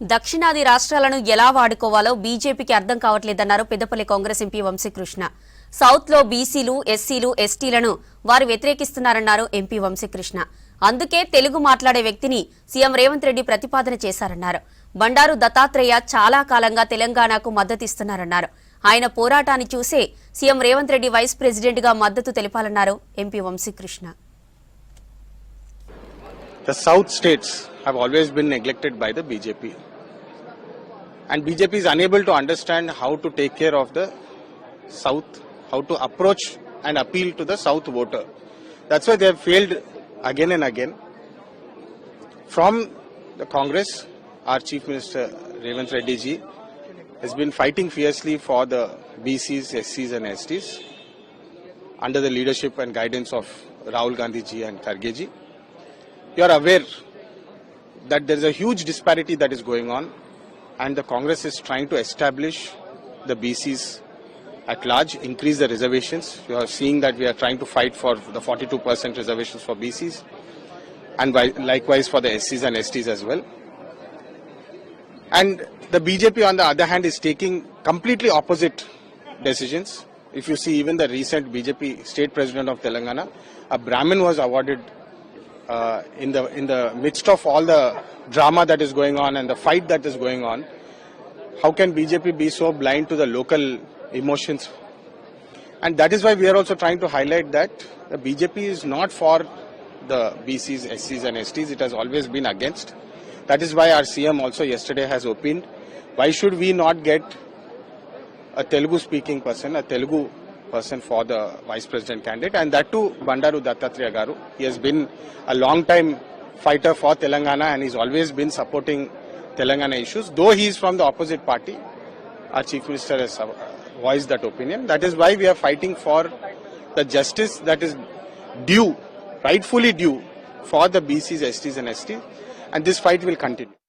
దక్షిణాది రాష్ట్రాలను ఎలా వాడుకోవాలో బీజేపీకి అర్థం కావట్లేదన్నారు పెద్దపల్లి కాంగ్రెస్ ఎంపీ వంశీకృష్ణ. సౌత్ లో బీసీలు, ఎస్సీలు, ఎస్టీలను వారు వ్యతిరేకిస్తున్నారన్నారు ఎంపీ వంశీకృష్ణ. అందుకే తెలుగు మాట్లాడే వ్యక్తిని సీఎం రేవంత్ రెడ్డి ప్రతిపాదన చేశారన్నారు. బండారు దత్తాత్రేయ చాలా కాలంగా తెలంగాణకు మద్దతిస్తున్నారన్నారు. ఆయన పోరాటాన్ని చూసే CM Revanth Reddy vice president గా మద్దతు తెలిపాలన్నారు MP Vamsikrishna. The South states have always been neglected by the BJP. And BJP is unable to understand how to take care of the South, how to approach and appeal to the South voter. That's why they have failed again and again. From the Congress, our Chief Minister Revanth Reddy ji has been fighting fiercely for the BCs, SCs and STs under the leadership and guidance of Rahul Gandhi ji and Kharge ji. You are aware that there is a huge disparity that is going on, and the Congress is trying to establish the BCs at large, increase the reservations. You are seeing that we are trying to fight for the 42% reservations for BCs, and likewise for the SCs and STs as well. And the BJP on the other hand is taking completely opposite decisions. If you see even the recent BJP state president of Telangana, a Brahmin was awarded in the midst of all the drama that is going on and the fight that is going on. How can BJP be so blind to the local emotions? And that is why we are also trying to highlight that the BJP is not for the BCs, SCs and STs. It has always been against. That is why our CM also yesterday has opined, why should we not get a Telugu speaking person, a Telugu person for the vice president candidate, and that too Bandaru Dattatreya Garu. He has been a long time fighter for Telangana and he's always been supporting Telangana issues. Though he is from the opposite party, our Chief Minister has voiced that opinion. That is why we are fighting for the justice that is due, rightfully due, for the BCs, STs and STs, and this fight will continue.